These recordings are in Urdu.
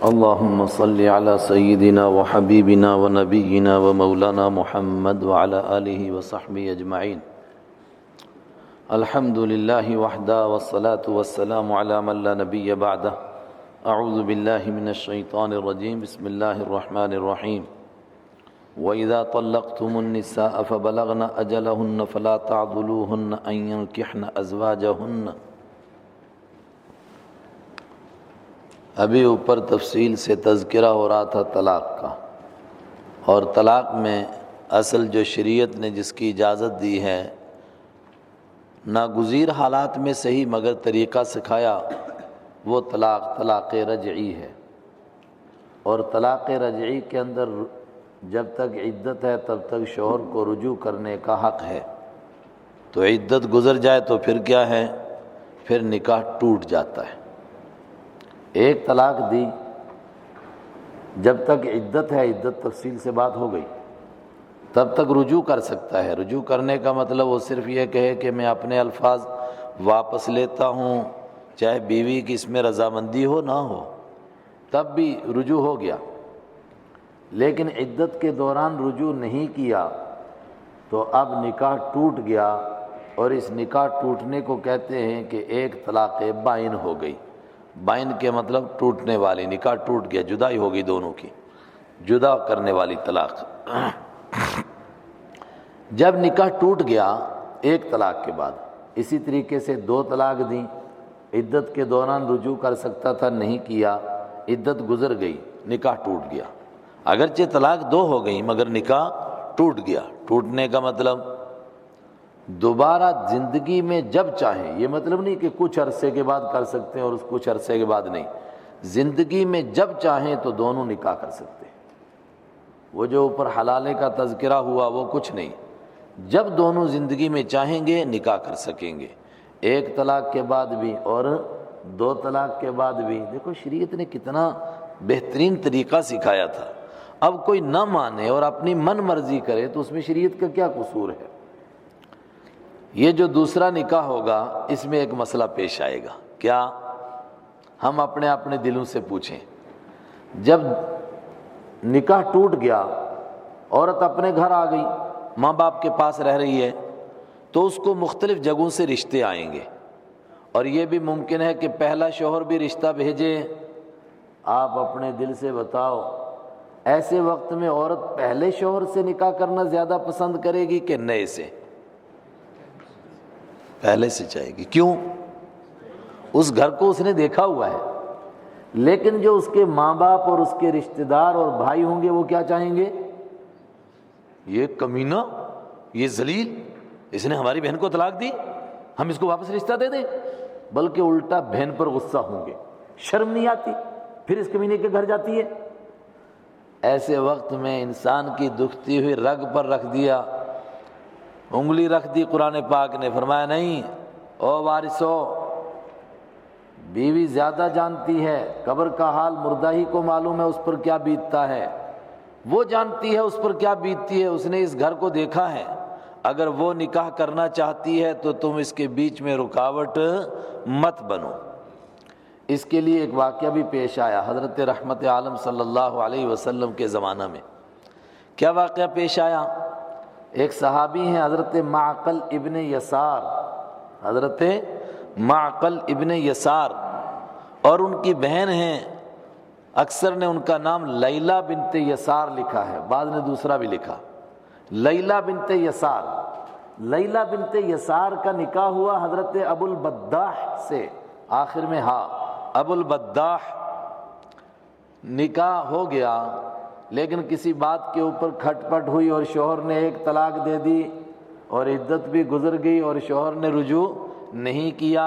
اللهم صل على سيدنا وحبيبنا ونبينا ومولانا محمد وعلى آله وصحبه أجمعين. الحمد لله وحده والصلاة والسلام على من لا نبي بعده. أعوذ بالله من الشيطان الرجيم. بسم الله الرحمن الرحيم. وإذا طلقتم النساء فبلغن أجلهن فلا تعضلوهن أن ينكحن أزواجهن. ابھی اوپر تفصیل سے تذکرہ ہو رہا تھا طلاق کا، اور طلاق میں اصل جو شریعت نے جس کی اجازت دی ہے، ناگزیر حالات میں صحیح مگر طریقہ سکھایا، وہ طلاق رجعی ہے. اور طلاق رجعی کے اندر جب تک عدت ہے تب تک شوہر کو رجوع کرنے کا حق ہے. تو عدت گزر جائے تو پھر کیا ہے؟ پھر نکاح ٹوٹ جاتا ہے. ایک طلاق دی، جب تک عدت ہے، عدت تفصیل سے بات ہو گئی، تب تک رجوع کر سکتا ہے. رجوع کرنے کا مطلب وہ صرف یہ کہے کہ میں اپنے الفاظ واپس لیتا ہوں، چاہے بیوی کی اس میں رضامندی ہو نہ ہو، تب بھی رجوع ہو گیا. لیکن عدت کے دوران رجوع نہیں کیا تو اب نکاح ٹوٹ گیا، اور اس نکاح ٹوٹنے کو کہتے ہیں کہ ایک طلاق بائن ہو گئی. بائن کے مطلب ٹوٹنے والی، نکاح ٹوٹ گیا، جدائی ہو گئی دونوں کی، جدا کرنے والی طلاق. جب نکاح ٹوٹ گیا ایک طلاق کے بعد، اسی طریقے سے دو طلاق دیں، عدت کے دوران رجوع کر سکتا تھا، نہیں کیا، عدت گزر گئی، نکاح ٹوٹ گیا. اگرچہ طلاق دو ہو گئی مگر نکاح ٹوٹ گیا. ٹوٹنے کا مطلب دوبارہ زندگی میں جب چاہیں، یہ مطلب نہیں کہ کچھ عرصے کے بعد کر سکتے ہیں اور اس کچھ عرصے کے بعد نہیں، زندگی میں جب چاہیں تو دونوں نکاح کر سکتے ہیں. وہ جو اوپر حلالے کا تذکرہ ہوا وہ کچھ نہیں، جب دونوں زندگی میں چاہیں گے نکاح کر سکیں گے، ایک طلاق کے بعد بھی اور دو طلاق کے بعد بھی. دیکھو شریعت نے کتنا بہترین طریقہ سکھایا تھا. اب کوئی نہ مانے اور اپنی من مرضی کرے تو اس میں شریعت کا کیا قصور ہے؟ یہ جو دوسرا نکاح ہوگا اس میں ایک مسئلہ پیش آئے گا. کیا؟ ہم اپنے دلوں سے پوچھیں. جب نکاح ٹوٹ گیا، عورت اپنے گھر آ گئی، ماں باپ کے پاس رہ رہی ہے، تو اس کو مختلف جگہوں سے رشتے آئیں گے، اور یہ بھی ممکن ہے کہ پہلا شوہر بھی رشتہ بھیجے. آپ اپنے دل سے بتاؤ، ایسے وقت میں عورت پہلے شوہر سے نکاح کرنا زیادہ پسند کرے گی کہ نئے سے؟ پہلے سے چاہے گی. کیوں؟ اس گھر کو اس نے دیکھا ہوا ہے. لیکن جو اس کے ماں باپ اور اس کے رشتہ دار اور بھائی ہوں گے وہ کیا چاہیں گے؟ یہ کمینہ، یہ ذلیل، اس نے ہماری بہن کو طلاق دی، ہم اس کو واپس رشتہ دے دیں. بلکہ الٹا بہن پر غصہ ہوں گے، شرم نہیں آتی، پھر اس کمینے کے گھر جاتی ہے. ایسے وقت میں انسان کی دکھتی ہوئی رگ پر رکھ دیا، انگلی رکھ دی. قرآن پاک نے فرمایا نہیں، او وارثو، بیوی زیادہ جانتی ہے، قبر کا حال مردہ ہی کو معلوم ہے اس پر کیا بیتتا ہے، وہ جانتی ہے اس پر کیا بیتتی ہے، اس نے اس گھر کو دیکھا ہے. اگر وہ نکاح کرنا چاہتی ہے تو تم اس کے بیچ میں رکاوٹ مت بنو. اس کے لیے ایک واقعہ بھی پیش آیا حضرت رحمت عالم صلی اللہ علیہ وسلم کے زمانہ میں. کیا واقعہ پیش آیا؟ ایک صحابی ہیں حضرت معقل ابن یسار، حضرت معقل ابن یسار، اور ان کی بہن ہیں، اکثر نے ان کا نام لیلہ بنت یسار لکھا ہے، بعض نے دوسرا بھی لکھا، لیلہ بنت یسار. لیلہ بنت یسار کا نکاح ہوا حضرت ابو البداح سے، آخر میں ابو البداح. نکاح ہو گیا لیکن کسی بات کے اوپر کھٹ پٹ ہوئی اور شوہر نے ایک طلاق دے دی، اور عدت بھی گزر گئی اور شوہر نے رجوع نہیں کیا.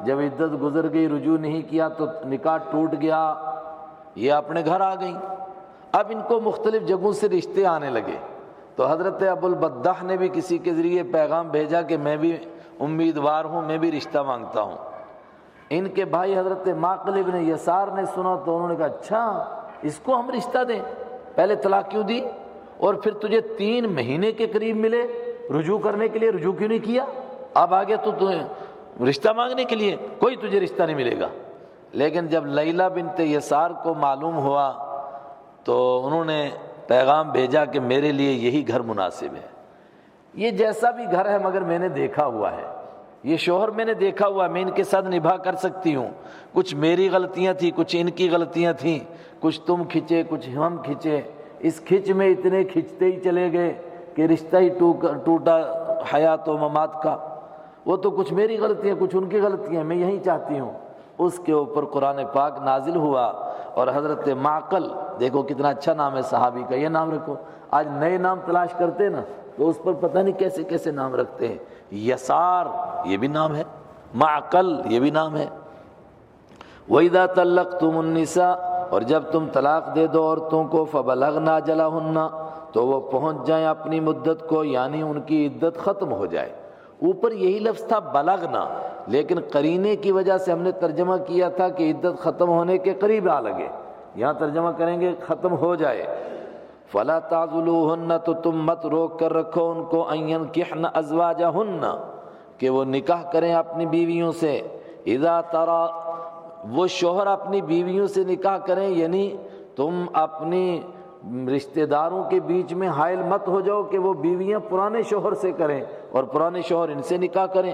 جب عدت گزر گئی رجوع نہیں کیا تو نکاح ٹوٹ گیا. یہ اپنے گھر آ گئی. اب ان کو مختلف جگہوں سے رشتے آنے لگے، تو حضرت ابو البداح نے بھی کسی کے ذریعے پیغام بھیجا کہ میں بھی امیدوار ہوں، میں بھی رشتہ مانگتا ہوں. ان کے بھائی حضرت معقل ابن یسار نے سنا تو انہوں نے کہا اچھا اس کو ہم رشتہ دیں، پہلے طلاق کیوں دی، اور پھر تجھے 3 مہینے کے قریب ملے رجوع کرنے کے لیے، رجوع کیوں نہیں کیا؟ اب آگے تو تجھے رشتہ مانگنے کے لیے کوئی تجھے رشتہ نہیں ملے گا. لیکن جب لیلہ بنت یسار کو معلوم ہوا تو انہوں نے پیغام بھیجا کہ میرے لیے یہی گھر مناسب ہے، یہ جیسا بھی گھر ہے مگر میں نے دیکھا ہوا ہے، یہ شوہر میں نے دیکھا ہوا، میں ان کے ساتھ نبھا کر سکتی ہوں، کچھ میری غلطیاں تھیں، کچھ ان کی غلطیاں تھیں، کچھ تم کھچے کچھ ہم کھچے، اس کھچ میں اتنے کھچتے ہی چلے گئے کہ رشتہ ہی ٹوٹا حیات و ممات کا، وہ تو کچھ میری غلطیاں کچھ ان کی غلطیاں، میں یہی چاہتی ہوں۔ اس کے اوپر قرآن پاک نازل ہوا، اور حضرت معقل، دیکھو کتنا اچھا نام ہے صحابی کا، یہ نام رکھو۔ آج نئے نام تلاش کرتے نا تو اس پر پتہ نہیں کیسے کیسے نام رکھتے ہیں، یسار یہ بھی نام ہے، معقل یہ بھی نام ہے۔ وَإِذَا طَلَّقْتُمُ النِّسَاءَ، اور جب تم طلاق دے دو عورتوں کو، فَبَلَغْنَ أَجَلَهُنَّ، تو وہ پہنچ جائیں اپنی مدت کو، یعنی ان کی عدت ختم ہو جائے۔ اوپر یہی لفظ تھا بلغنا، لیکن قرینے کی وجہ سے ہم نے ترجمہ کیا تھا کہ عدت ختم ہونے کے قریب آ لگے، یہاں ترجمہ کریں گے ختم ہو جائے۔ فَلَا تَعْضُلُوهُنَّ، تو تم مت روک کر رکھو ان کو، أَن يَنكِحْنَ أَزْوَاجَهُنَّ، کہ وہ نکاح کریں اپنی بیویوں سے۔ اذا ترا، وہ شوہر اپنی بیویوں سے نکاح کریں، یعنی تم اپنی رشتہ داروں کے بیچ میں حائل مت ہو جاؤ کہ وہ بیویاں پرانے شوہر سے کریں اور پرانے شوہر ان سے نکاح کریں۔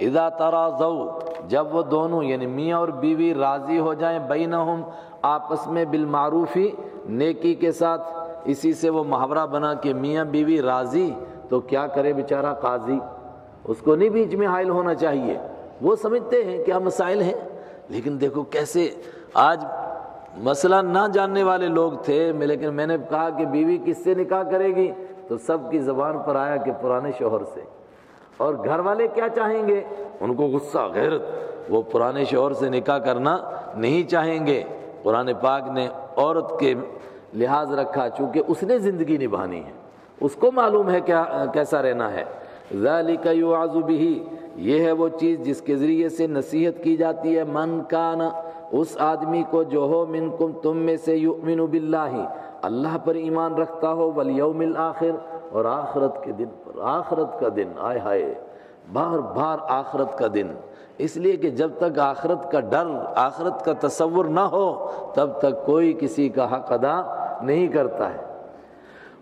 اذا تراضوا، جب وہ دونوں یعنی میاں اور بیوی راضی ہو جائیں، بینہم آپس میں، بالمعروفی نیکی کے ساتھ، اسی سے وہ محاورہ بنا کہ میاں بیوی راضی، تو کیا کرے بیچارہ قاضی، اس کو نہیں بیچ میں حائل ہونا چاہیے۔ وہ سمجھتے ہیں کیا مسائل ہیں، لیکن دیکھو کیسے آج مسئلہ نہ جاننے والے لوگ تھے، لیکن میں نے کہا کہ بیوی کس سے نکاح کرے گی تو سب کی زبان پر آیا کہ پرانے شوہر سے۔ اور گھر والے کیا چاہیں گے، ان کو غصہ غیرت، وہ پرانے شوہر سے نکاح کرنا نہیں چاہیں گے۔ قرآن پاک نے عورت کے لحاظ رکھا، چونکہ اس نے زندگی نبھانی ہے، اس کو معلوم ہے کیا کیسا رہنا ہے۔ ذالک یوعظ بہ، یہ ہے وہ چیز جس کے ذریعے سے نصیحت کی جاتی ہے، من کان، اس آدمی کو جو ہو، منکم تم میں سے، یؤمن باللہ، اللہ پر ایمان رکھتا ہو، والیوم الآخر، اور آخرت کے دن پر۔ آخرت کا دن، آئے ہائے، بار بار آخرت کا دن، اس لیے کہ جب تک آخرت کا ڈر، آخرت کا تصور نہ ہو تب تک کوئی کسی کا حق ادا نہیں کرتا ہے۔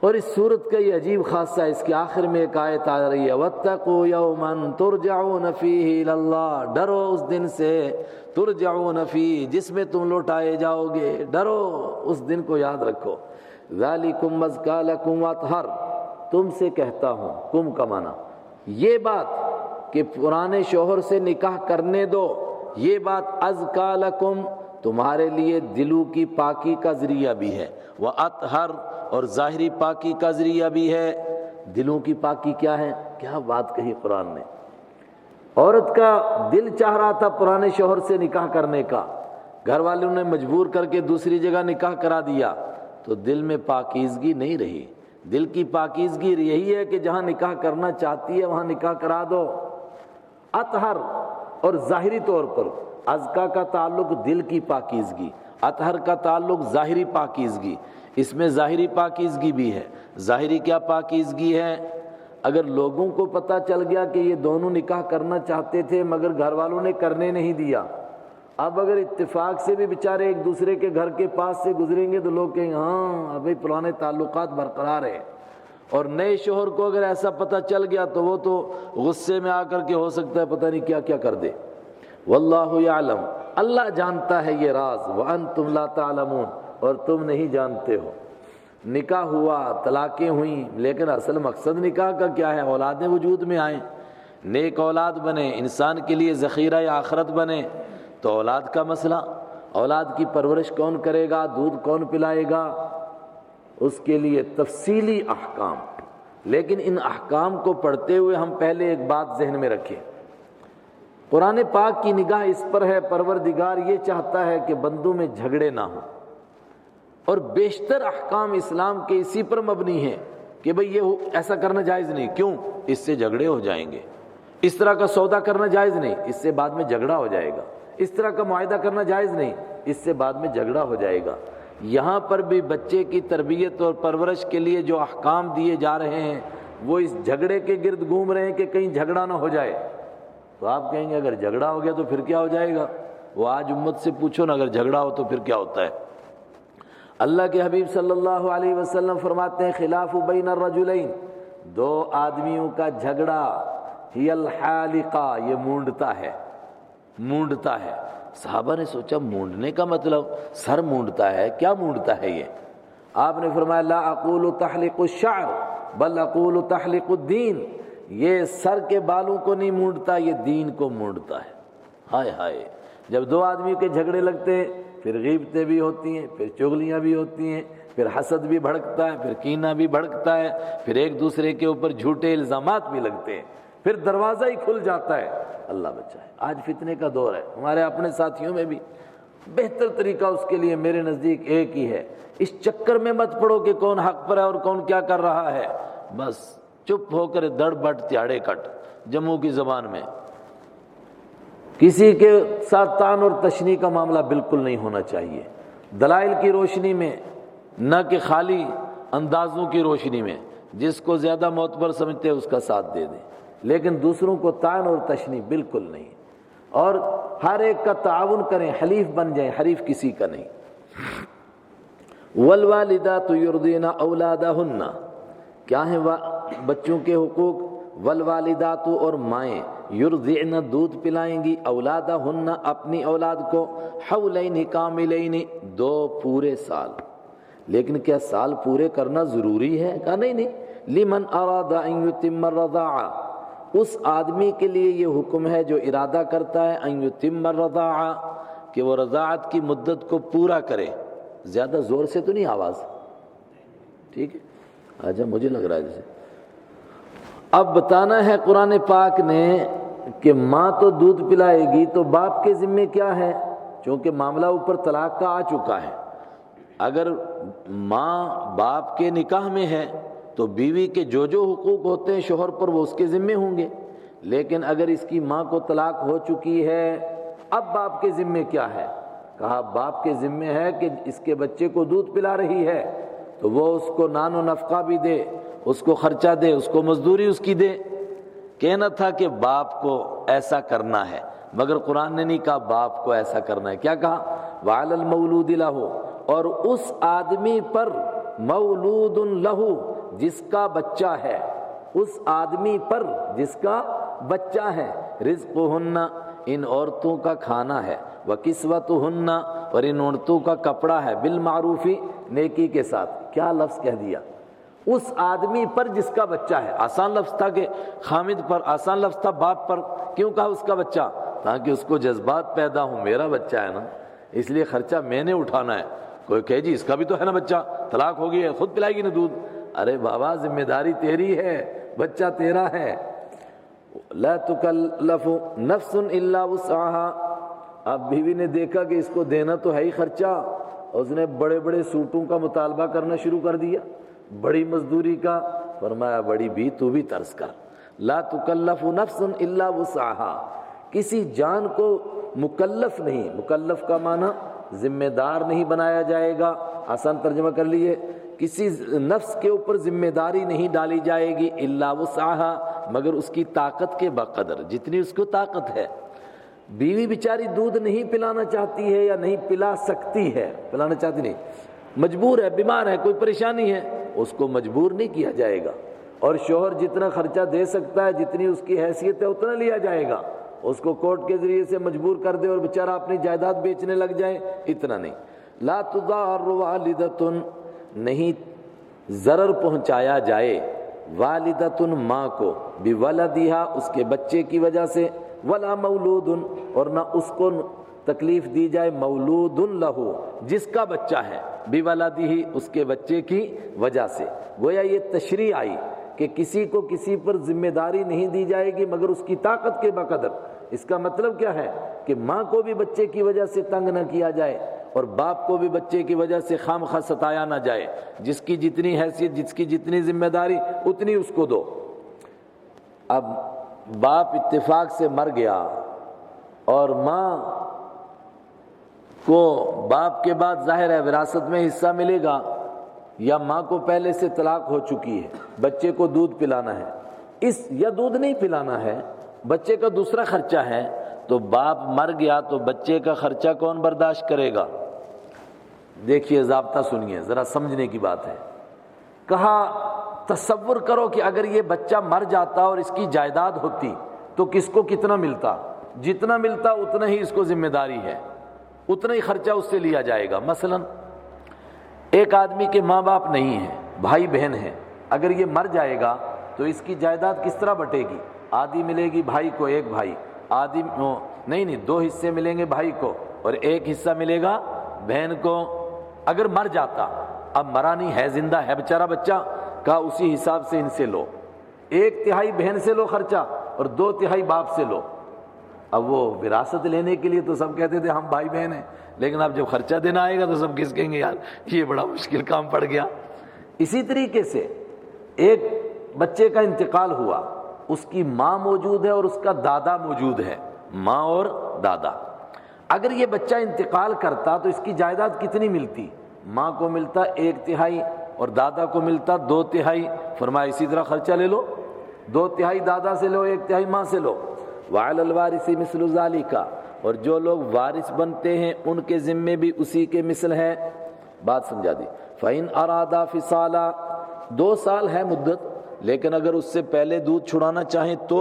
اور اس صورت کا یہ عجیب خاصہ ہے، اس کے آخر میں ایک آیت آ رہی ہے، وَاتَّقُوا يَوْمًا تُرْجَعُونَ فِيهِ إِلَى اللَّهِ، ڈرو اس دن سے، ترجعون فیہ، جس میں تم لوٹائے جاؤ گے، ڈرو اس دن کو یاد رکھو۔ ذَلِكُمْ أَزْكَىٰ لَكُمْ وَأَطْهَرُ، تم سے کہتا ہوں، کم کا معنی یہ بات کہ پرانے شوہر سے نکاح کرنے دو، یہ بات ازکا لکم، تمہارے لیے دلوں کی پاکی کا ذریعہ بھی ہے، وَأَطْهَرُ، اور ظاہری پاکی کا ذریعہ بھی ہے۔ دلوں کی پاکی کیا ہے، کیا بات کہی قرآن نے۔ عورت کا دل چاہ رہا تھا پرانے شوہر سے نکاح کرنے کا، گھر والوں نے مجبور کر کے دوسری جگہ نکاح کرا دیا، تو دل میں پاکیزگی نہیں رہی۔ دل کی پاکیزگی یہی ہے کہ جہاں نکاح کرنا چاہتی ہے وہاں نکاح کرا دو۔ اطہر، اور ظاہری طور پر ازکا کا تعلق دل کی پاکیزگی، اطہر کا تعلق ظاہری پاکیزگی، اس میں ظاہری پاکیزگی بھی ہے۔ ظاہری کیا پاکیزگی ہے، اگر لوگوں کو پتہ چل گیا کہ یہ دونوں نکاح کرنا چاہتے تھے مگر گھر والوں نے کرنے نہیں دیا، اب اگر اتفاق سے بھی بیچارے ایک دوسرے کے گھر کے پاس سے گزریں گے تو لوگ کہیں ہاں ابھی پرانے تعلقات برقرار ہیں، اور نئے شوہر کو اگر ایسا پتہ چل گیا تو وہ تو غصے میں آ کر کے ہو سکتا ہے پتہ نہیں کیا کیا کر دے۔ واللہ یعلم، اللہ جانتا ہے یہ راز، وانتم لا تعلمون، اور تم نہیں جانتے ہو۔ نکاح ہوا، طلاقیں ہوئیں، لیکن اصل مقصد نکاح کا کیا ہے، اولادیں وجود میں آئیں، نیک اولاد بنے، انسان کے لیے ذخیرہ آخرت بنے، تو اولاد کا مسئلہ، اولاد کی پرورش کون کرے گا، دودھ کون پلائے گا، اس کے لیے تفصیلی احکام۔ لیکن ان احکام کو پڑھتے ہوئے ہم پہلے ایک بات ذہن میں رکھیں، قرآن پاک کی نگاہ اس پر ہے، پروردگار یہ چاہتا ہے کہ بندوں میں جھگڑے نہ ہوں، اور بیشتر احکام اسلام کے اسی پر مبنی ہیں کہ بھئی یہ ایسا کرنا جائز نہیں، کیوں، اس سے جھگڑے ہو جائیں گے، اس طرح کا سودا کرنا جائز نہیں، اس سے بعد میں جھگڑا ہو جائے گا، اس طرح کا معاہدہ کرنا جائز نہیں، اس سے بعد میں جھگڑا ہو جائے گا۔ یہاں پر بھی بچے کی تربیت اور پرورش کے لیے جو احکام دیے جا رہے ہیں وہ اس جھگڑے کے گرد گھوم رہے ہیں کہ کہیں جھگڑا نہ ہو جائے۔ تو آپ کہیں گے اگر جھگڑا ہو گیا تو پھر کیا ہو جائے گا، وہ آج امت سے پوچھو نا، اگر جھگڑا ہو تو پھر کیا ہوتا ہے۔ اللہ کے حبیب صلی اللہ علیہ وسلم فرماتے ہیں خلاف بین الرجلین، دو آدمیوں کا جھگڑا، ہی الحالقہ، یہ مونڈتا ہے، مونڈتا ہے۔ صحابہ نے سوچا مونڈنے کا مطلب سر مونڈتا ہے، کیا مونڈتا ہے یہ؟ آپ نے فرمایا لا اقول تحلق الشعر بل اقول تحلق الدین، یہ سر کے بالوں کو نہیں مونڈتا، یہ دین کو مونڈتا ہے۔ ہائے ہائے، جب دو آدمی کے جھگڑے لگتے ہیں پھر غیبتیں بھی ہوتی ہیں، پھر چغلیاں بھی ہوتی ہیں، پھر حسد بھی بھڑکتا ہے، پھر کینہ بھی بھڑکتا ہے، پھر ایک دوسرے کے اوپر جھوٹے الزامات بھی لگتے ہیں، پھر دروازہ ہی کھل جاتا ہے۔ اللہ بچائے، آج فتنے کا دور ہے، ہمارے اپنے ساتھیوں میں بھی۔ بہتر طریقہ اس کے لیے میرے نزدیک ایک ہی ہے، اس چکر میں مت پڑو کہ کون حق پر ہے اور کون کیا کر رہا ہے، بس چپ ہو کر دڑ بٹ تیاڑے کٹ، جموں کی زبان میں۔ کسی کے ساتھ طعن اور تشنیع کا معاملہ بالکل نہیں ہونا چاہیے، دلائل کی روشنی میں، نہ کہ خالی اندازوں کی روشنی میں۔ جس کو زیادہ معتبر سمجھتے ہیں اس کا ساتھ دے دیں، لیکن دوسروں کو طعن اور تشنیع بالکل نہیں، اور ہر ایک کا تعاون کریں، حلیف بن جائیں، حریف کسی کا نہیں۔ والوالدات یرضین اولادہن، کیا ہیں بچوں کے حقوق؟ والوالدات، اور مائیں، یرضعن، دودھ پلائیں گی، اولادہن، اپنی اولاد کو، حولین کاملین، 2 پورے سال۔ لیکن کیا سال پورے کرنا ضروری ہے؟ کہا نہیں، لمن اراد ان یتم الرضاعہ، اس آدمی کے لیے یہ حکم ہے جو ارادہ کرتا ہے ان یتم الرضاعہ، کہ وہ رضاعت کی مدت کو پورا کرے۔ زیادہ زور سے تو نہیں آواز، ٹھیک ہے؟ آجا، مجھے لگ رہا ہے جیسے اب بتانا ہے قرآن پاک نے کہ ماں تو دودھ پلائے گی، تو باپ کے ذمے کیا ہے؟ چونکہ معاملہ اوپر طلاق کا آ چکا ہے، اگر ماں باپ کے نکاح میں ہے تو بیوی کے جو حقوق ہوتے ہیں شوہر پر وہ اس کے ذمے ہوں گے، لیکن اگر اس کی ماں کو طلاق ہو چکی ہے، اب باپ کے ذمے کیا ہے؟ کہا باپ کے ذمے ہے کہ اس کے بچے کو دودھ پلا رہی ہے تو وہ اس کو نان و نفقہ بھی دے، اس کو خرچہ دے، اس کو مزدوری اس کی دے۔ کہنا تھا کہ باپ کو ایسا کرنا ہے، مگر قرآن نے نہیں کہا باپ کو ایسا کرنا ہے، کیا کہا؟ وَعَلَى الْمَوْلُودِ لَهُ، اور اس آدمی پر، مولود لہو، جس کا بچہ ہے، اس آدمی پر جس کا بچہ ہے، رزقہن، ان عورتوں کا کھانا ہے، وکسوتہن، اور ان عورتوں کا کپڑا ہے، بالمعروف، نیکی کے ساتھ۔ کیا لفظ کہہ دیا؟ اس آدمی پر جس کا بچہ ہے۔ آسان لفظ تھا کہ خامد پر، آسان لفظ تھا باپ پر، کیوں کہا اس کا بچہ؟ تاکہ اس کو جذبات پیدا ہوں، میرا بچہ ہے نا، اس لیے خرچہ میں نے اٹھانا ہے۔ کوئی کہے جی اس کا بھی تو ہے نا بچہ، طلاق ہو گئی ہے، خود پلائے گی نا دودھ۔ ارے بابا، ذمہ داری تیری ہے، بچہ تیرا ہے۔ لا تکلف نفس الا وسعها، اب بیوی نے دیکھا کہ اس کو دینا تو ہے ہی خرچہ، اور اس نے بڑے بڑے سوٹوں کا مطالبہ کرنا شروع کر دیا، بڑی مزدوری کا۔ فرمایا بڑی بھی تو بھی ترس کر، لا تکلف نفس الا وسعها، کسی جان کو مکلف نہیں، مکلف کا معنی ذمہ دار نہیں بنایا جائے گا، آسان ترجمہ کر لیے، کسی نفس کے اوپر ذمہ داری نہیں ڈالی جائے گی، الا وسعها، مگر اس کی طاقت کے بقدر، جتنی اس کو طاقت ہے۔ بیوی بیچاری دودھ نہیں پلانا چاہتی ہے یا نہیں پلا سکتی ہے، پلانا چاہتی نہیں، مجبور ہے، بیمار ہے، کوئی پریشانی ہے، اس کو مجبور نہیں کیا جائے گا، اور شوہر جتنا خرچہ دے سکتا ہے، جتنی اس کی حیثیت ہے اتنا لیا جائے گا۔ اس کو کورٹ کے ذریعے سے مجبور کر دے اور بیچارہ اپنی جائیداد بیچنے لگ جائے، اتنا نہیں۔ لا تضار والدۃ، نہیں ضرر پہنچایا جائے، والدۃ، ماں کو، بولدہا، اس کے بچے کی وجہ سے، ولا مولود، اور نہ اس کو تکلیف دی جائے، مولود لہو، جس کا بچہ ہے، بولدہ، اس کے بچے کی وجہ سے۔ گویا یہ تشریع آئی کہ کسی کو کسی پر ذمہ داری نہیں دی جائے گی مگر اس کی طاقت کے بقدر۔ اس کا مطلب کیا ہے کہ ماں کو بھی بچے کی وجہ سے تنگ نہ کیا جائے، اور باپ کو بھی بچے کی وجہ سے خواہ ستایا نہ جائے، جس کی جتنی حیثیت، جس کی جتنی ذمہ داری، اتنی اس کو دو۔ اب باپ اتفاق سے مر گیا اور ماں کو باپ کے بعد ظاہر ہے وراثت میں حصہ ملے گا، یا ماں کو پہلے سے طلاق ہو چکی ہے، بچے کو دودھ پلانا ہے، یا دودھ نہیں پلانا ہے، بچے کا دوسرا خرچہ ہے، تو باپ مر گیا تو بچے کا خرچہ کون برداشت کرے گا؟ دیکھیے ضابطہ سنیے ذرا، سمجھنے کی بات ہے۔ کہا تصور کرو کہ اگر یہ بچہ مر جاتا اور اس کی جائیداد ہوتی تو کس کو کتنا ملتا؟ جتنا ملتا اتنا ہی اس کو ذمہ داری ہے، اتنا ہی خرچہ اس سے لیا جائے گا۔ مثلا ایک آدمی کے ماں باپ نہیں ہیں، بھائی بہن ہیں، اگر یہ مر جائے گا تو اس کی جائیداد کس طرح بٹے گی؟ آدھی ملے گی بھائی کو، ایک بھائی، آدھی نہیں، دو حصے ملیں گے بھائی کو اور ایک حصہ ملے گا بہن کو۔ اگر مر جاتا، اب مرا نہیں ہے، زندہ ہے بیچارہ بچہ، کہا اسی حساب سے ان سے لو، 1/3 بہن سے لو خرچہ اور 2/3 باپ سے لو۔ اب وہ وراثت لینے کے لیے تو سب کہتے تھے ہم بھائی بہن ہیں، لیکن اب جب خرچہ دینا آئے گا تو سب کس کہیں گے یار یہ بڑا مشکل کام پڑ گیا۔ اسی طریقے سے ایک بچے کا انتقال ہوا، اس کی ماں موجود ہے اور اس کا دادا موجود ہے، ماں اور دادا۔ اگر یہ بچہ انتقال کرتا تو اس کی جائیداد کتنی ملتی؟ ماں کو ملتا 1/3 اور دادا کو ملتا 2/3۔ فرمایا اسی طرح خرچہ لے لو، 2/3 دادا سے لو، 1/3 ماں سے لو۔ وعلی الوارث مثل ذلک، اور جو لوگ وارث بنتے ہیں ان کے ذمے بھی اسی کے مثل ہے۔ بات سمجھا دی۔ فَإِنْ أَرَادَا فِصَالًا، 2 سال ہے مدت، لیکن اگر اس سے پہلے دودھ چھڑانا چاہیں تو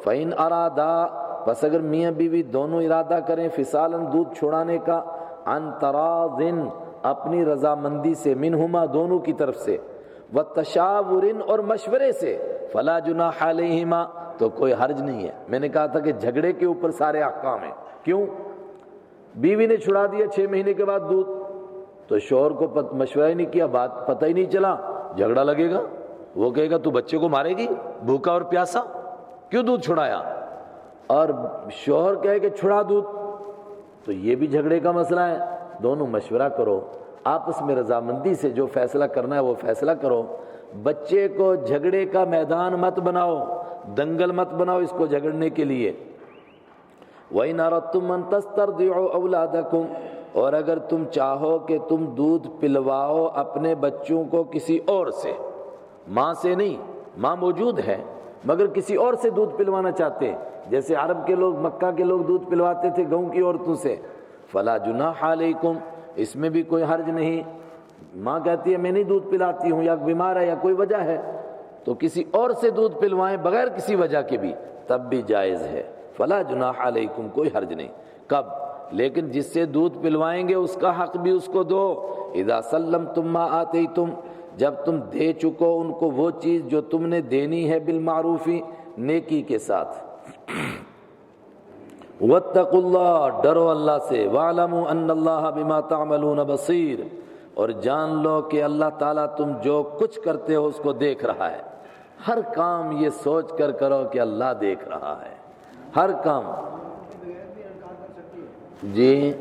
فَإِنْ أَرَادَا، پس اگر میاں بیوی دونوں ارادہ کریں فِصَالًا دودھ چھڑانے کا، عن تراضٍ اپنی رضامندی سے، منہما دونوں کی طرف سے، وتشاور اور مشورے سے، فلا جناح علیہما تو کوئی حرج نہیں ہے۔ میں نے کہا تھا کہ جھگڑے کے اوپر سارے احکام ہیں۔ کیوں؟ بیوی نے چھڑا دیا 6 مہینے کے بعد دودھ، تو شوہر کو مشورہ ہی نہیں کیا، بات پتہ ہی نہیں چلا، جھگڑا لگے گا۔ وہ کہے گا تو بچے کو مارے گی بھوکا اور پیاسا، کیوں دودھ چھڑایا؟ اور شوہر کہے کہ چھڑا دودھ، تو یہ بھی جھگڑے کا مسئلہ ہے۔ دونوں مشورہ کرو، آپس میں رضامندی سے جو فیصلہ کرنا ہے وہ فیصلہ کرو۔ بچے کو جھگڑے کا میدان مت بناؤ، دنگل مت بناؤ اس کو جھگڑنے کے لیے۔ وَإِنْ أَرَدْتُمْ أَنْ تَسْتَرْضِعُوا أَوْلَادَكُمْ، اور اگر تم چاہو کہ تم دودھ پلواؤ اپنے بچوں کو کسی اور سے، ماں سے نہیں، ماں موجود ہے مگر کسی اور سے دودھ پلوانا چاہتے، جیسے عرب کے لوگ، مکہ کے لوگ دودھ پلواتے تھے گاؤں کی عورتوں سے، فلا جناح علیکم، اس میں بھی کوئی حرج نہیں۔ ماں کہتی ہے میں نہیں دودھ پلاتی ہوں، یا بیمار ہے یا کوئی وجہ ہے، تو کسی اور سے دودھ پلوائیں بغیر کسی وجہ کے بھی، تب بھی جائز ہے۔ فلا جناح علیکم، کوئی حرج نہیں۔ کب؟ لیکن جس سے دودھ پلوائیں گے اس کا حق بھی اس کو دو۔ اذا سلمتم ما آتیتم، جب تم دے چکو ان کو وہ چیز جو تم نے دینی ہے، بالمعروف، نیکی کے ساتھ۔ واتقوا اللہ، ڈرو اللہ سے، واعلموا ان اللہ بما تعملون بصیر، اور جان لو کہ اللہ تعالیٰ تم جو کچھ کرتے ہو اس کو دیکھ رہا ہے۔ ہر کام یہ سوچ کر کرو کہ اللہ دیکھ رہا ہے، ہر کام۔ جی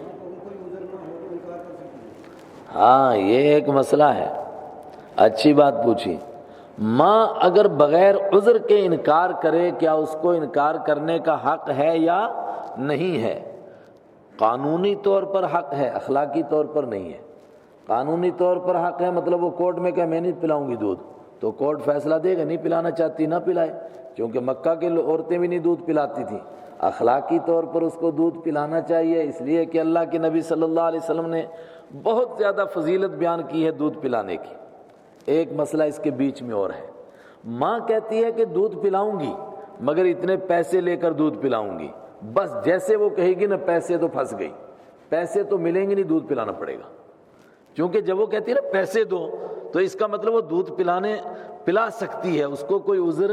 ہاں، یہ ایک مسئلہ ہے، اچھی بات پوچھی۔ ماں اگر بغیر عذر کے انکار کرے، کیا اس کو انکار کرنے کا حق ہے یا نہیں ہے؟ قانونی طور پر حق ہے، اخلاقی طور پر نہیں ہے۔ قانونی طور پر حق ہے، مطلب وہ کورٹ میں کہ میں نہیں پلاؤں گی دودھ، تو کورٹ فیصلہ دے گا، نہیں پلانا چاہتی نہ پلائے، کیونکہ مکہ کے عورتیں بھی نہیں دودھ پلاتی تھیں۔ اخلاقی طور پر اس کو دودھ پلانا چاہیے، اس لیے کہ اللہ کے نبی صلی اللہ علیہ وسلم نے بہت زیادہ فضیلت بیان کی ہے دودھ پلانے کی۔ ایک مسئلہ اس کے بیچ میں اور ہے، ماں کہتی ہے کہ دودھ پلاؤں گی مگر اتنے پیسے لے کر دودھ پلاؤں گی، بس جیسے وہ کہے گی نا پیسے تو پھنس گئی، پیسے تو ملیں گے نہیں، دودھ پلانا پڑے گا۔ کیونکہ جب وہ کہتی ہے نا پیسے دو، تو اس کا مطلب وہ دودھ پلا سکتی ہے، اس کو کوئی عذر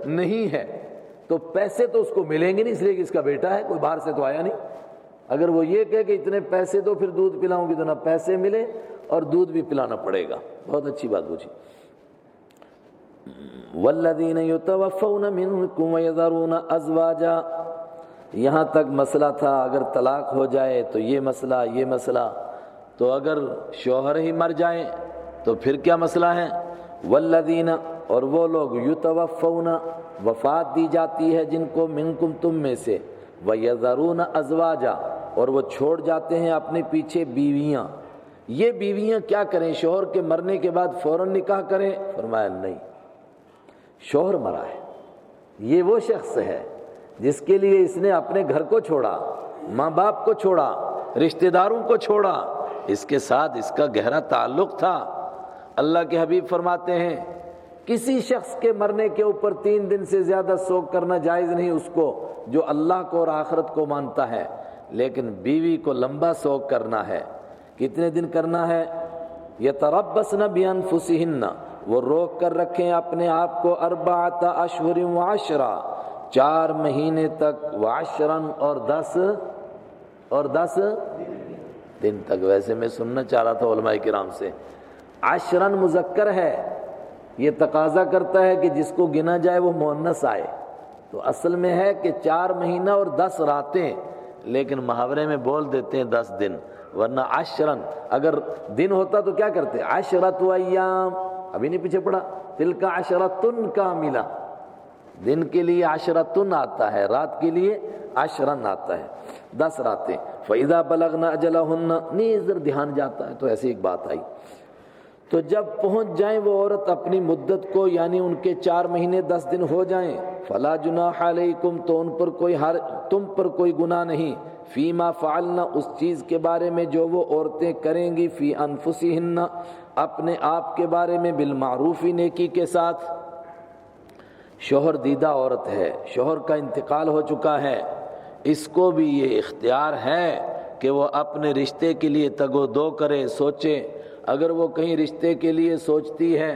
نہیں ہے، تو پیسے تو اس کو ملیں گے نہیں، اس لیے کہ اس کا بیٹا ہے، کوئی باہر سے تو آیا نہیں۔ اگر وہ یہ کہے کہ اتنے پیسے دو پھر دودھ پلاؤں گی، تو نہ پیسے ملے اور دودھ بھی پلانا پڑے گا۔ بہت اچھی بات پوچھی۔ والذین یتوفون منکم ویذرون ازواجا، یہاں تک مسئلہ تھا اگر طلاق ہو جائے تو یہ مسئلہ، تو اگر شوہر ہی مر جائیں تو پھر کیا مسئلہ ہے؟ والذین، اور وہ لوگ، یتوفون، وفات دی جاتی ہے جن کو، منکم، تم میں سے، ویذرون ازواجا، اور وہ چھوڑ جاتے ہیں اپنے پیچھے بیویاں۔ یہ بیویاں کیا کریں؟ شوہر کے مرنے کے بعد فوراً نکاح کریں؟ فرمایا نہیں، شوہر مرا ہے، یہ وہ شخص ہے جس کے لیے اس نے اپنے گھر کو چھوڑا، ماں باپ کو چھوڑا، رشتہ داروں کو چھوڑا، اس کے ساتھ اس کا گہرا تعلق تھا۔ اللہ کے حبیب فرماتے ہیں کسی شخص کے مرنے کے اوپر 3 دن سے زیادہ سوگ کرنا جائز نہیں اس کو جو اللہ کو اور آخرت کو مانتا ہے، لیکن بیوی کو لمبا سوگ کرنا ہے۔ کتنے دن کرنا ہے؟ یتربصن بانفسہن، وہ روک کر رکھیں اپنے آپ کو 4 اشہر وعشرہ، 4 مہینے تک، وعشرن اور 10 دن تک۔ ویسے میں سننا چاہ رہا تھا علماء کرام سے، عشرن مذکر ہے، یہ تقاضا کرتا ہے کہ جس کو گنا جائے وہ مؤنث آئے، تو اصل میں ہے کہ 4 مہینہ اور 10 راتیں، لیکن محاورے میں بول دیتے ہیں 10 دن، ورنہ عشرن اگر دن ہوتا تو کیا کرتے؟ عشرۃ ایام، ابھی نہیں پیچھے پڑا، تلک عشرۃ کاملہ، دن کے لیے عشرۃ آتا ہے، رات کے لیے عشرن آتا ہے، 10 راتیں۔ فَإِذَا بَلَغْنَ أَجَلَهُنَّ، نہیں ادھر دھیان جاتا ہے تو ایسی ایک بات آئی، تو جب پہنچ جائیں وہ عورت اپنی مدت کو، یعنی ان کے 4 مہینے 10 دن ہو جائیں، فلا جناح علیکم، تو تم پر کوئی گناہ نہیں، فیما فعلنا، اس چیز کے بارے میں جو وہ عورتیں کریں گی، فی انفسہن، اپنے آپ کے بارے میں، بالمعروف، نیکی کے ساتھ۔ شوہر دیدہ عورت ہے، شوہر کا انتقال ہو چکا ہے، اس کو بھی یہ اختیار ہے کہ وہ اپنے رشتے کے لیے تگ و دو کرے، سوچے۔ اگر وہ کہیں رشتے کے لیے سوچتی ہے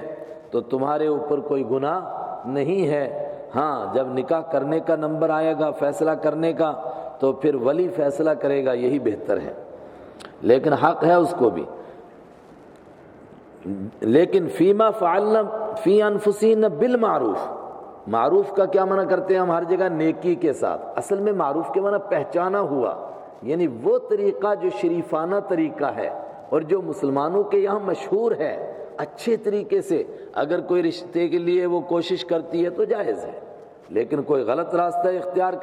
تو تمہارے اوپر کوئی گناہ نہیں ہے۔ ہاں، جب نکاح کرنے کا نمبر آئے گا، فیصلہ کرنے کا، تو پھر ولی فیصلہ کرے گا، یہی بہتر ہے، لیکن حق ہے اس کو بھی۔ لیکن فیما فعلنا فی انفسہن بالمعروف، معروف کا کیا معنی کرتے ہیں ہم ہر جگہ؟ نیکی کے ساتھ۔ اصل میں معروف کے معنی پہچانا ہوا، یعنی وہ طریقہ جو شریفانہ طریقہ ہے اور جو مسلمانوں کے یہاں مشہور ہے، اچھے طریقے سے اگر کوئی رشتے کے لیے وہ کوشش کرتی ہے تو جائز ہے، لیکن کوئی غلط راستہ اختیار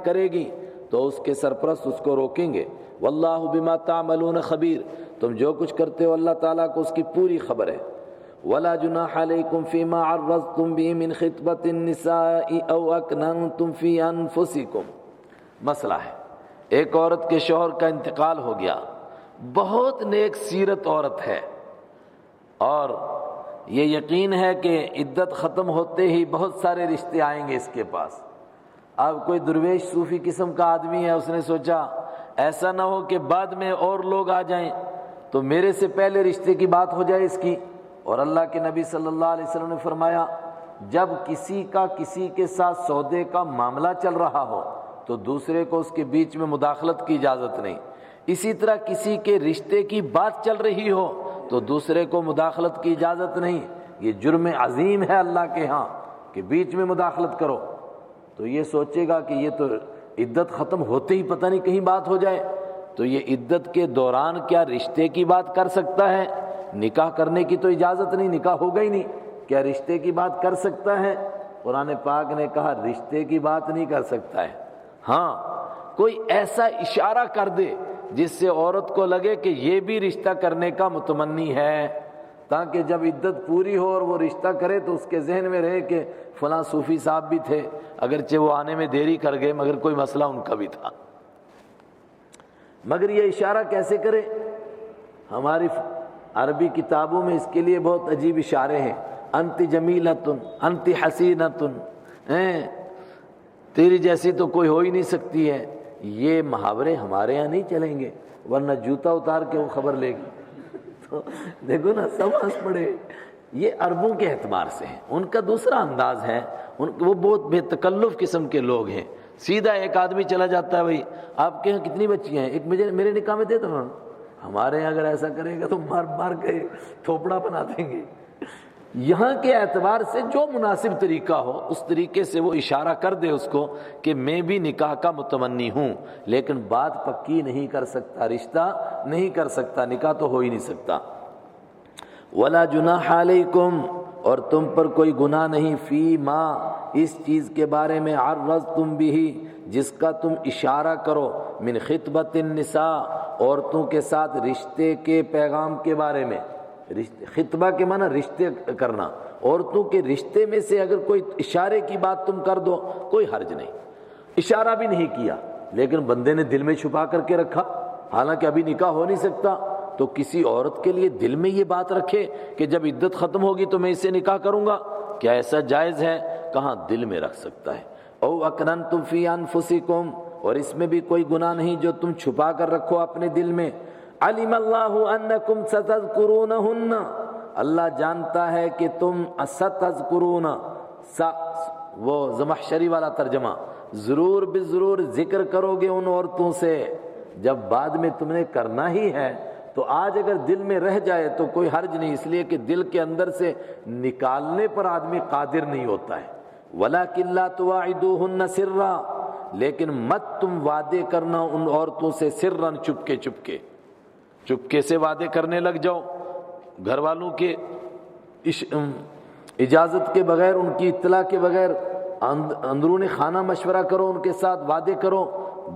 کرے گی تو اس کے سرپرست اس کو روکیں گے۔ واللہ بما تعملون خبیر، تم جو کچھ کرتے ہو اللہ تعالیٰ کو اس کی پوری خبر ہے۔ ولا جناح علیکم فیما عرضتم به من خطبۃ النساء او اکننتم فی انفسکم۔ مسئلہ ہے، ایک عورت کے شوہر کا انتقال ہو گیا، بہت نیک سیرت عورت ہے، اور یہ یقین ہے کہ عدت ختم ہوتے ہی بہت سارے رشتے آئیں گے اس کے پاس۔ اب کوئی درویش صوفی قسم کا آدمی ہے، اس نے سوچا ایسا نہ ہو کہ بعد میں اور لوگ آ جائیں تو میرے سے پہلے رشتے کی بات ہو جائے اس کی۔ اور اللہ کے نبی صلی اللہ علیہ وسلم نے فرمایا جب کسی کا کسی کے ساتھ سودے کا معاملہ چل رہا ہو تو دوسرے کو اس کے بیچ میں مداخلت کی اجازت نہیں، اسی طرح کسی کے رشتے کی بات چل رہی ہو تو دوسرے کو مداخلت کی اجازت نہیں۔ یہ جرم عظیم ہے اللہ کے ہاں کہ بیچ میں مداخلت کرو، تو یہ سوچے گا کہ یہ تو عدت ختم ہوتے ہی پتہ نہیں کہیں بات ہو جائے، تو یہ عدت کے دوران کیا رشتے کی بات کر سکتا ہے؟ نکاح کرنے کی تو اجازت نہیں، نکاح ہوگا ہی نہیں، کیا رشتے کی بات کر سکتا ہے؟ قرآن پاک نے کہا رشتے کی بات نہیں کر سکتا ہے۔ ہاں، کوئی ایسا اشارہ کر دے جس سے عورت کو لگے کہ یہ بھی رشتہ کرنے کا متمنی ہے، تاکہ جب عدت پوری ہو اور وہ رشتہ کرے تو اس کے ذہن میں رہے کہ فلاں صوفی صاحب بھی تھے، اگرچہ وہ آنے میں دیری کر گئے مگر کوئی مسئلہ ان کا بھی تھا۔ مگر یہ اشارہ کیسے کرے؟ ہماری عربی کتابوں میں اس کے لیے بہت عجیب اشارے ہیں، انت جمیلتن، انت حسینتن، تیری جیسی تو کوئی ہو ہی نہیں سکتی ہے۔ یہ محاورے ہمارے یہاں نہیں چلیں گے، ورنہ جوتا اتار کے وہ خبر لے گی۔ تو دیکھو نا، سب ہنس پڑے۔ یہ عربوں کے اعتبار سے ہیں، ان کا دوسرا انداز ہے، وہ بہت بے تکلف قسم کے لوگ ہیں۔ سیدھا ایک آدمی چلا جاتا ہے، بھائی آپ کے یہاں کتنی بچیاں ہیں؟ ایک میرے نکاح میں دے دو نا۔ ہمارے یہاں اگر ایسا کرے گا تو مار مار کے تھوپڑا بنا دیں گے۔ یہاں کے اعتبار سے جو مناسب طریقہ ہو اس طریقے سے وہ اشارہ کر دے اس کو کہ میں بھی نکاح کا متمنی ہوں، لیکن بات پکی نہیں کر سکتا، رشتہ نہیں کر سکتا، نکاح تو ہو ہی نہیں سکتا۔ ولا جناح علیکم، اور تم پر کوئی گناہ نہیں، فی ما، اس چیز کے بارے میں، عرضتم بھی، جس کا تم اشارہ کرو، من خطبۃ النساء، عورتوں کے ساتھ رشتے کے پیغام کے بارے میں۔ خطبہ کے معنی رشتے کرنا، عورتوں کے رشتے میں سے اگر کوئی اشارے کی بات تم کر دو کوئی حرج نہیں۔ اشارہ بھی نہیں کیا، لیکن بندے نے دل میں چھپا کر کے رکھا، حالانکہ ابھی نکاح ہو نہیں سکتا، تو کسی عورت کے لیے دل میں یہ بات رکھے کہ جب عدت ختم ہوگی تو میں اس سے نکاح کروں گا، کیا ایسا جائز ہے؟ کہاں دل میں رکھ سکتا ہے۔ او اکننتم فی انفسکم، اور اس میں بھی کوئی گناہ نہیں جو تم چھپا کر رکھو اپنے دل میں۔ علم اللہ انکم ستذکرونہن، اللہ جانتا ہے کہ تم ستذکرون، وہ زمخشری والا ترجمہ، ضرور بضرور ذکر کرو گے ان عورتوں سے، جب بعد میں تم نے کرنا ہی ہے تو آج اگر دل میں رہ جائے تو کوئی حرج نہیں، اس لیے کہ دل کے اندر سے نکالنے پر آدمی قادر نہیں ہوتا ہے۔ وَلَكِنْ لَا تُوَاعِدُوهُنَّ سِرًّا، لیکن مت تم وعدے کرنا ان عورتوں سے سرًّا، چپکے سے وعدے کرنے لگ جاؤ، گھر والوں کے اجازت کے بغیر، ان کی اطلاع کے بغیر اندرون خانہ مشورہ کرو، ان کے ساتھ وعدے کرو،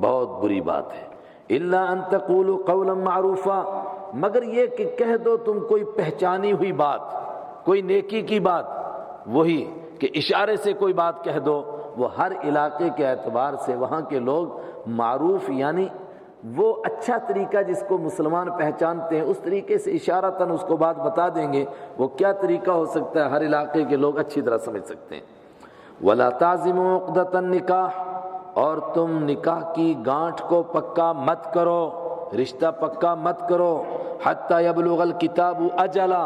بہت بری بات ہے۔ الا ان تقولوا قولا معروفا، مگر یہ کہ کہہ دو تم کوئی پہچانی ہوئی بات، کوئی نیکی کی بات، وہی کہ اشارے سے کوئی بات کہہ دو، وہ ہر علاقے کے اعتبار سے وہاں کے لوگ معروف یعنی وہ اچھا طریقہ جس کو مسلمان پہچانتے ہیں اس طریقے سے اشارتاً اس کو بات بتا دیں گے، وہ کیا طریقہ ہو سکتا ہے ہر علاقے کے لوگ اچھی طرح سمجھ سکتے ہیں۔ وَلَا تَعْزِمُوا عُقْدَةَ النِّكَاحِ، اور تم نکاح کی گانٹھ کو پکا مت کرو، رشتہ پکا مت کرو، حَتَّى يَبْلُغَ الْكِتَابُ أَجَلًا،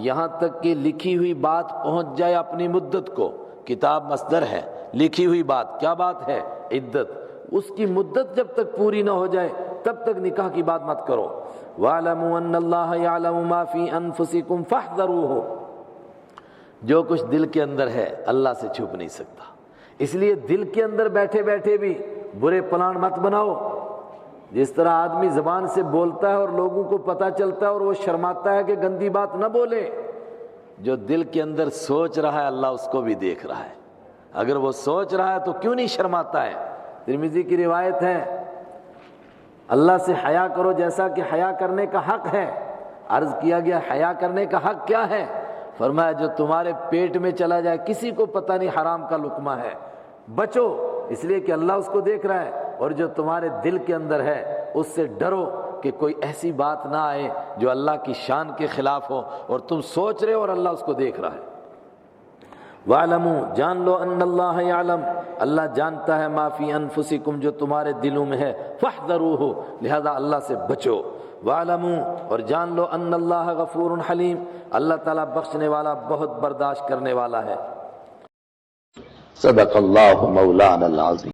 یہاں تک کہ لکھی ہوئی بات پہنچ جائے اپنی مدت کو۔ کتاب مصدر ہے، لکھی ہوئی بات کیا بات ہے؟ عدت، اس کی مدت جب تک پوری نہ ہو جائے تب تک نکاح کی بات مت کرو۔ وَاعْلَمُوا أَنَّ اللَّهَ يَعْلَمُ مَا فِي أَنفُسِكُمْ فَاحْذَرُوهُ، جو کچھ دل کے اندر ہے اللہ سے چھپ نہیں سکتا، اس لیے دل کے اندر بیٹھے بیٹھے بھی برے پلان مت بناؤ۔ جس طرح آدمی زبان سے بولتا ہے اور لوگوں کو پتہ چلتا ہے اور وہ شرماتا ہے کہ گندی بات نہ بولے، جو دل کے اندر سوچ رہا ہے اللہ اس کو بھی دیکھ رہا ہے، اگر وہ سوچ رہا ہے تو کیوں نہیں شرماتا ہے؟ ترمذی کی روایت ہے، اللہ سے حیا کرو جیسا کہ حیا کرنے کا حق ہے۔ عرض کیا گیا حیا کرنے کا حق کیا ہے؟ فرمایا جو تمہارے پیٹ میں چلا جائے، کسی کو پتہ نہیں حرام کا لقمہ ہے، بچو، اس لیے کہ اللہ اس کو دیکھ رہا ہے، اور جو تمہارے دل کے اندر ہے اس سے ڈرو کہ کوئی ایسی بات نہ آئے جو اللہ کی شان کے خلاف ہو اور تم سوچ رہے ہو اور اللہ اس کو دیکھ رہا ہے۔ وَاعْلَمُوا، جان لو، ان اللہ یعلم، اللہ جانتا ہے، ما فی انفسکم، جو تمہارے دلوں میں ہے، فاحذروہ، لہذا اللہ سے بچو۔ وَاعْلَمُوا، اور جان لو، ان اللہ غفور حلیم، اللہ تعالیٰ بخشنے والا بہت برداشت کرنے والا ہے۔ صدق اللہ مولانا العظیم۔